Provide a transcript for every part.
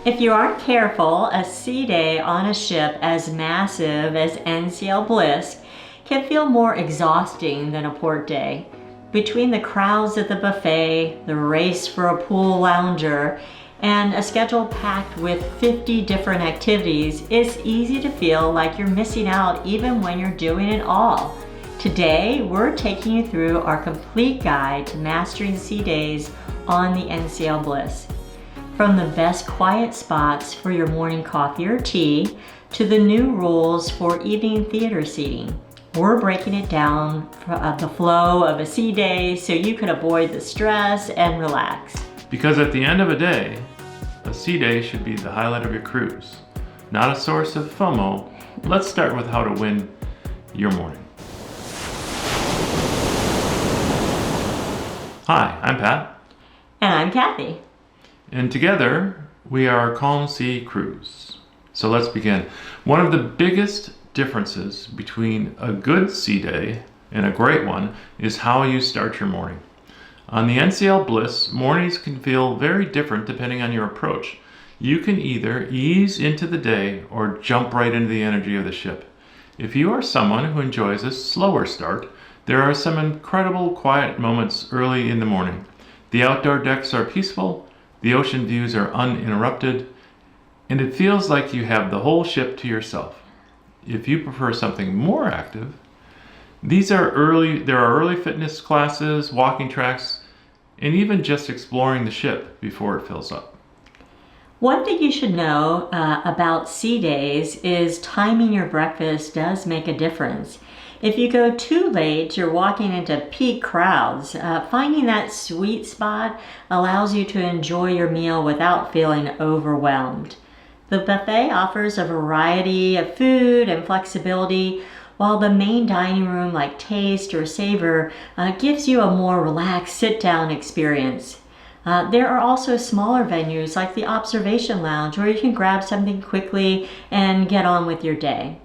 If you aren't careful, a sea day on a ship as massive as NCL Bliss can feel more exhausting than a port day. Between the crowds at the buffet, the race for a pool lounger, and a schedule packed with 50 different activities, it's easy to feel like you're missing out even when you're doing it all. Today, we're taking you through our complete guide to mastering sea days on the NCL Bliss. From the best quiet spots for your morning coffee or tea to the new rules for evening theater seating, we're breaking it down for the flow of a sea day so you can avoid the stress and relax. Because at the end of a day, a sea day should be the highlight of your cruise, not a source of FOMO. Let's start with how to win your morning. Hi, I'm Pat. And I'm Kathy. And together, we are Calm Sea Cruise. So let's begin. One of the biggest differences between a good sea day and a great one is how you start your morning. On the NCL Bliss, mornings can feel very different depending on your approach. You can either ease into the day or jump right into the energy of the ship. If you are someone who enjoys a slower start, there are some incredible quiet moments early in the morning. The outdoor decks are peaceful, the ocean views are uninterrupted, and it feels like you have the whole ship to yourself. If you prefer something more active, there are early fitness classes, walking tracks, and even just exploring the ship before it fills up. One thing you should know about sea days is timing your breakfast does make a difference. If you go too late, you're walking into peak crowds. Finding that sweet spot allows you to enjoy your meal without feeling overwhelmed. The buffet offers a variety of food and flexibility, while the main dining room, like Taste or Savor, gives you a more relaxed sit-down experience. There are also smaller venues like the Observation Lounge where you can grab something quickly and get on with your day.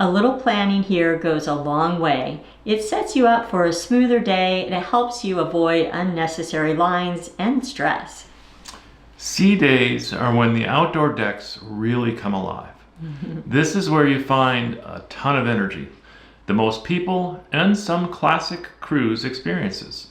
A little planning here goes a long way. It sets you up for a smoother day and it helps you avoid unnecessary lines and stress. Sea days are when the outdoor decks really come alive. This is where you find a ton of energy, the most people, and some classic cruise experiences.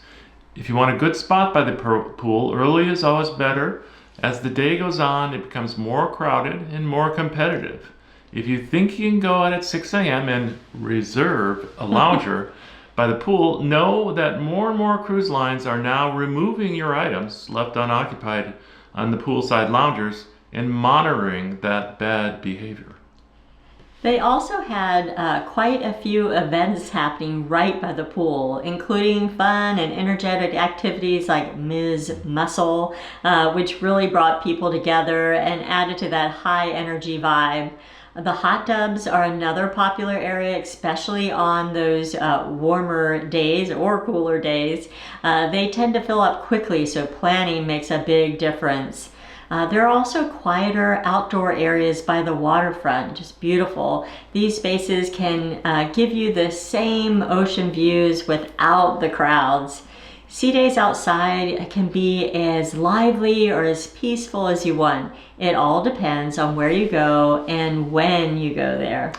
If you want a good spot by the pool, early is always better. As the day goes on, it becomes more crowded and more competitive. If you think you can go out at 6 a.m. and reserve a lounger by the pool, know that more and more cruise lines are now removing your items left unoccupied on the poolside loungers and monitoring that bad behavior. They also had quite a few events happening right by the pool, including fun and energetic activities like Ms. Muscle, which really brought people together and added to that high energy vibe. The hot tubs are another popular area, especially on those warmer days or cooler days. They tend to fill up quickly, so planning makes a big difference. There are also quieter outdoor areas by the waterfront, just beautiful. These spaces can give you the same ocean views without the crowds. Sea days outside can be as lively or as peaceful as you want. It all depends on where you go and when you go there.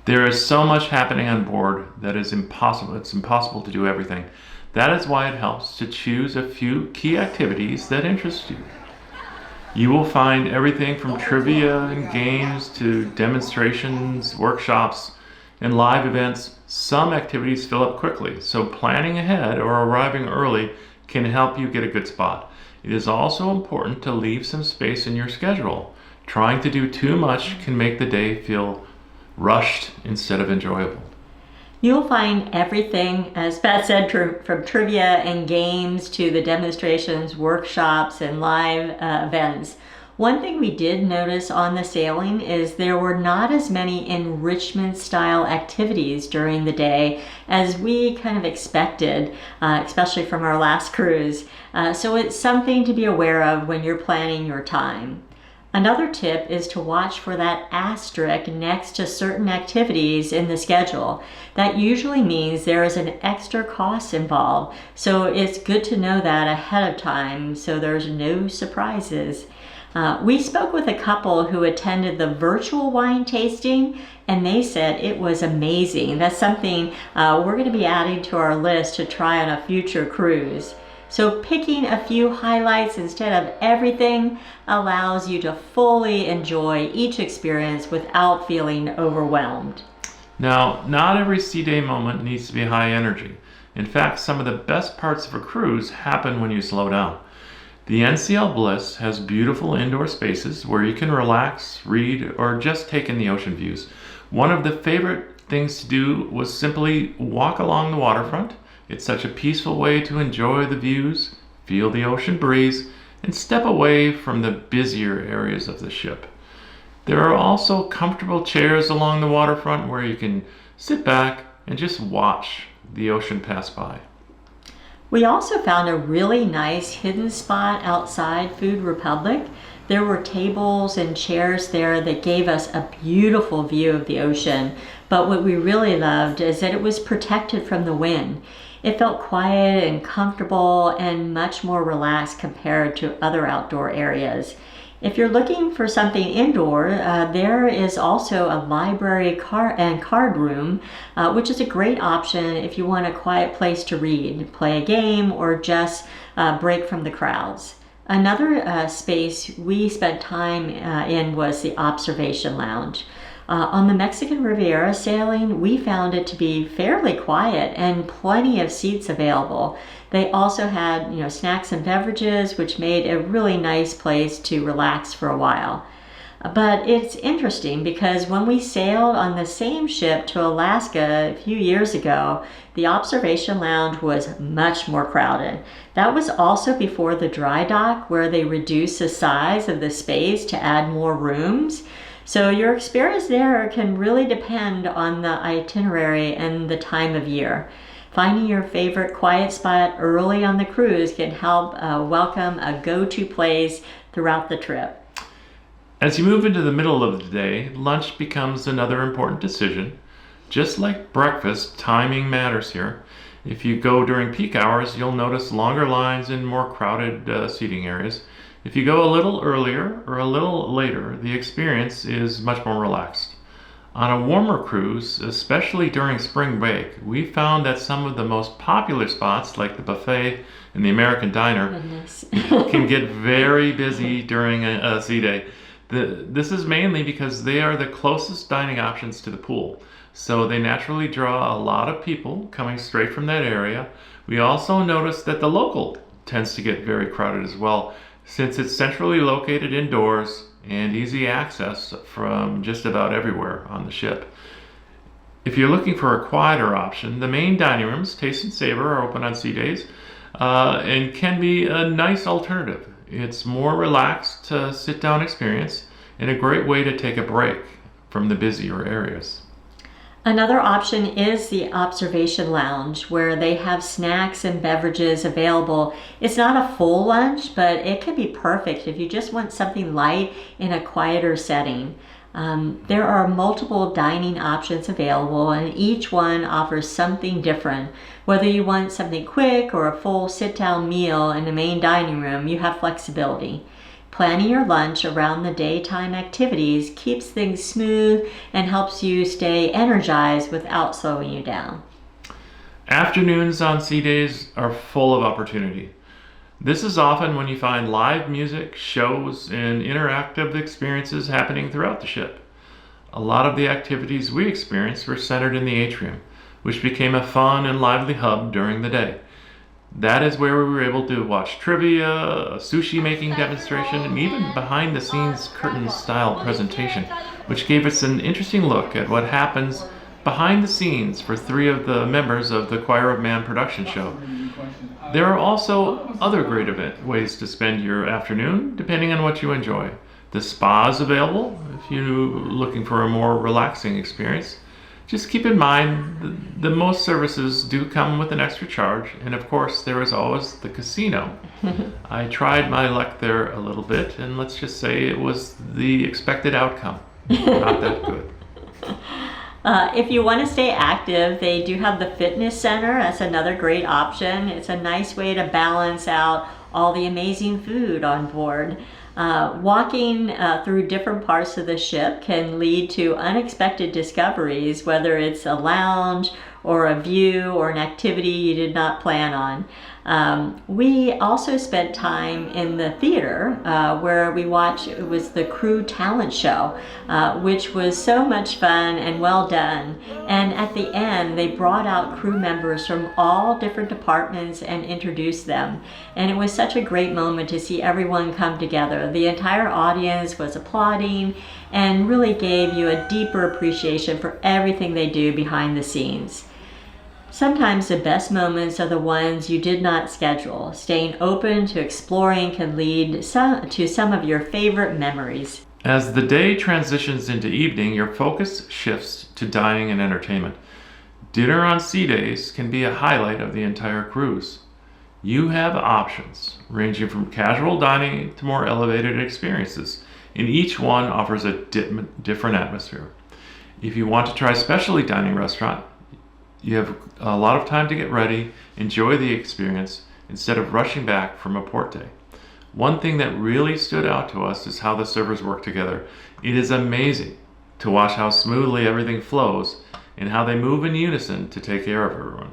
There is so much happening on board that is impossible. It's impossible to do everything. That is why it helps to choose a few key activities that interest you. You will find everything from trivia and games to demonstrations, workshops, and live events. Some activities fill up quickly, so planning ahead or arriving early can help you get a good spot. It is also important to leave some space in your schedule. Trying to do too much can make the day feel rushed instead of enjoyable. You'll find everything, as Pat said, from trivia and games to the demonstrations, workshops, and live events. One thing we did notice on the sailing is there were not as many enrichment style activities during the day as we kind of expected, especially from our last cruise. So it's something to be aware of when you're planning your time. Another tip is to watch for that asterisk next to certain activities in the schedule. That usually means there is an extra cost involved, so it's good to know that ahead of time so there's no surprises. We spoke with a couple who attended the virtual wine tasting, and they said it was amazing. That's something we're going to be adding to our list to try on a future cruise. So picking a few highlights instead of everything allows you to fully enjoy each experience without feeling overwhelmed. Now, not every sea day moment needs to be high energy. In fact, some of the best parts of a cruise happen when you slow down. The NCL Bliss has beautiful indoor spaces where you can relax, read, or just take in the ocean views. One of the favorite things to do was simply walk along the waterfront. It's such a peaceful way to enjoy the views, feel the ocean breeze, and step away from the busier areas of the ship. There are also comfortable chairs along the waterfront where you can sit back and just watch the ocean pass by. We also found a really nice hidden spot outside Food Republic. There were tables and chairs there that gave us a beautiful view of the ocean. But what we really loved is that it was protected from the wind. It felt quiet and comfortable and much more relaxed compared to other outdoor areas. If you're looking for something indoor, there is also a library and card room, which is a great option if you want a quiet place to read, play a game, or just break from the crowds. Another space we spent time in was the Observation Lounge. On the Mexican Riviera sailing, we found it to be fairly quiet and plenty of seats available. They also had, snacks and beverages, which made a really nice place to relax for a while. But it's interesting because when we sailed on the same ship to Alaska a few years ago, the Observation Lounge was much more crowded. That was also before the dry dock, where they reduced the size of the space to add more rooms. So your experience there can really depend on the itinerary and the time of year. Finding your favorite quiet spot early on the cruise can help welcome a go-to place throughout the trip. As you move into the middle of the day, lunch becomes another important decision. Just like breakfast, timing matters here. If you go during peak hours, you'll notice longer lines and more crowded seating areas. If you go a little earlier or a little later, the experience is much more relaxed. On a warmer cruise, especially during spring break, we found that some of the most popular spots, like the buffet and the American Diner, can get very busy during a sea day. This is mainly because they are the closest dining options to the pool, so they naturally draw a lot of people coming straight from that area. We also noticed that the local tends to get very crowded as well, since it's centrally located indoors and easy access from just about everywhere on the ship. If you're looking for a quieter option, the main dining rooms, Taste and Savor, are open on sea days and can be a nice alternative. It's more relaxed sit-down experience and a great way to take a break from the busier areas. Another option is the Observation Lounge, where they have snacks and beverages available. It's not a full lunch, but it can be perfect if you just want something light in a quieter setting. There are multiple dining options available, and each one offers something different. Whether you want something quick or a full sit-down meal in the main dining room, you have flexibility. Planning your lunch around the daytime activities keeps things smooth and helps you stay energized without slowing you down. Afternoons on sea days are full of opportunity. This is often when you find live music, shows, and interactive experiences happening throughout the ship. A lot of the activities we experienced were centered in the atrium, which became a fun and lively hub during the day. That is where we were able to watch trivia, a sushi making demonstration, and even behind the scenes curtain style presentation, which gave us an interesting look at what happens behind the scenes for 3 of the members of the Choir of Man production show. There are also other great ways to spend your afternoon, depending on what you enjoy. The spa is available if you're looking for a more relaxing experience. Just keep in mind the most services do come with an extra charge, and of course there is always the casino. I tried my luck there a little bit, and let's just say it was the expected outcome. Not that good. If you want to stay active, they do have the fitness center. That's another great option. It's a nice way to balance out all the amazing food on board. Walking through different parts of the ship can lead to unexpected discoveries, whether it's a lounge or a view or an activity you did not plan on. We also spent time in the theater where we watched, it was the crew talent show, which was so much fun and well done. And at the end, they brought out crew members from all different departments and introduced them. And it was such a great moment to see everyone come together. The entire audience was applauding and really gave you a deeper appreciation for everything they do behind the scenes. Sometimes the best moments are the ones you did not schedule. Staying open to exploring can lead to some of your favorite memories. As the day transitions into evening, your focus shifts to dining and entertainment. Dinner on sea days can be a highlight of the entire cruise. You have options ranging from casual dining to more elevated experiences, and each one offers a different atmosphere. If you want to try a specialty dining restaurant, you have a lot of time to get ready, enjoy the experience, instead of rushing back from a port day. One thing that really stood out to us is how the servers work together. It is amazing to watch how smoothly everything flows and how they move in unison to take care of everyone.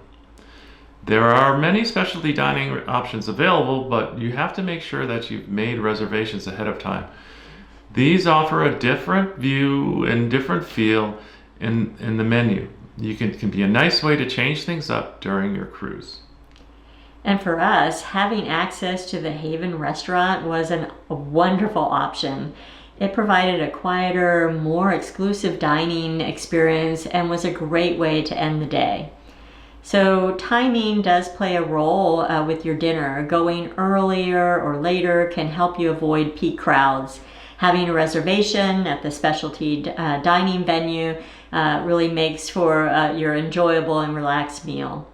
There are many specialty dining options available, but you have to make sure that you've made reservations ahead of time. These offer a different view and different feel in the menu. You can be a nice way to change things up during your cruise. And for us, having access to the Haven restaurant was a wonderful option. It provided a quieter, more exclusive dining experience and was a great way to end the day. So timing does play a role with your dinner. Going earlier or later can help you avoid peak crowds. Having a reservation at the specialty dining venue really makes for your enjoyable and relaxed meal.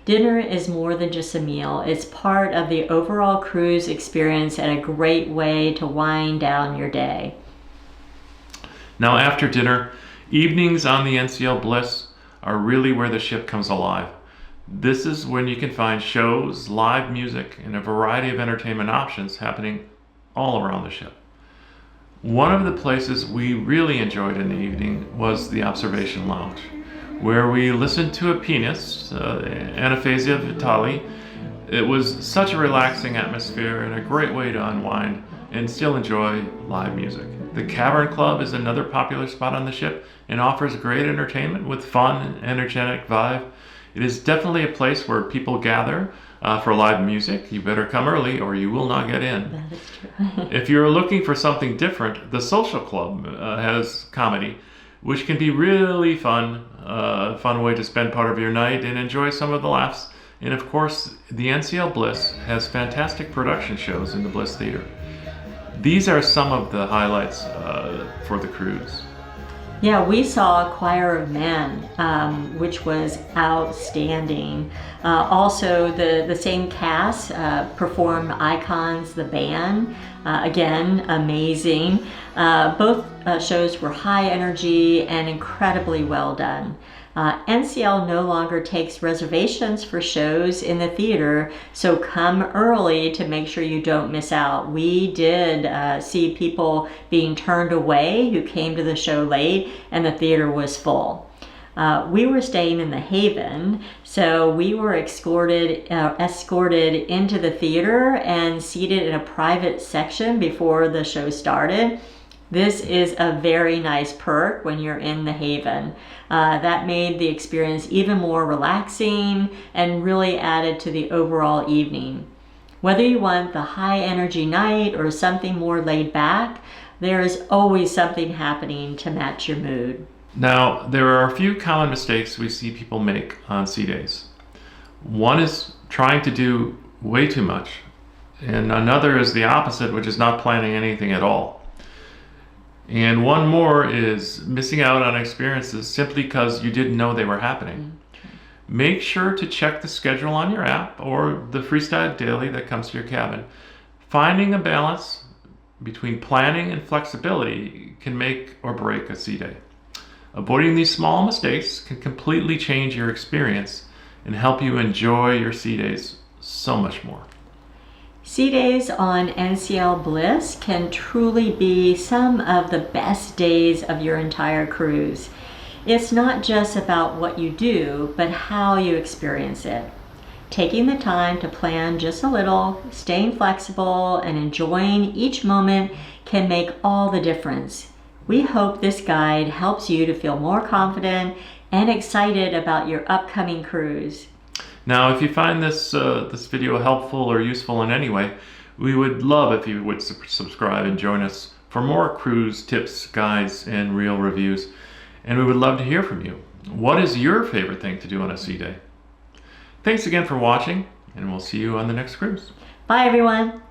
Dinner is more than just a meal. It's part of the overall cruise experience and a great way to wind down your day. Now after dinner, evenings on the NCL Bliss are really where the ship comes alive. This is when you can find shows, live music, and a variety of entertainment options happening all around the ship. One of the places we really enjoyed in the evening was the Observation Lounge, where we listened to a pianist, Anastasia Vitali. It was such a relaxing atmosphere and a great way to unwind and still enjoy live music. The Cavern Club is another popular spot on the ship and offers great entertainment with fun and energetic vibe. It is definitely a place where people gather for live music. You better come early or you will not get in. That is true. If you're looking for something different, the Social Club has comedy, which can be really fun, fun way to spend part of your night and enjoy some of the laughs. And of course, the NCL Bliss has fantastic production shows in the Bliss Theater. These are some of the highlights for the cruise. Yeah, we saw Choir of Men, which was outstanding. Also, the same cast performed Icons, the band. Again, amazing. Both shows were high energy and incredibly well done. NCL no longer takes reservations for shows in the theater, so come early to make sure you don't miss out. We did see people being turned away who came to the show late and the theater was full. We were staying in the Haven, so we were escorted into the theater and seated in a private section before the show started. This is a very nice perk when you're in the Haven. That made the experience even more relaxing and really added to the overall evening. Whether you want the high energy night or something more laid back, there is always something happening to match your mood. Now, there are a few common mistakes we see people make on sea days. One is trying to do way too much, and another is the opposite, which is not planning anything at all. And one more is missing out on experiences simply because you didn't know they were happening. Make sure to check the schedule on your app or the Freestyle Daily that comes to your cabin. Finding a balance between planning and flexibility can make or break a sea day. Avoiding these small mistakes can completely change your experience and help you enjoy your sea days so much more. Sea days on NCL Bliss can truly be some of the best days of your entire cruise. It's not just about what you do, but how you experience it. Taking the time to plan just a little, staying flexible, and enjoying each moment can make all the difference. We hope this guide helps you to feel more confident and excited about your upcoming cruise. Now, if you find this video helpful or useful in any way, we would love if you would subscribe and join us for more cruise tips, guides, and real reviews. And we would love to hear from you. What is your favorite thing to do on a sea day? Thanks again for watching, and we'll see you on the next cruise. Bye, everyone.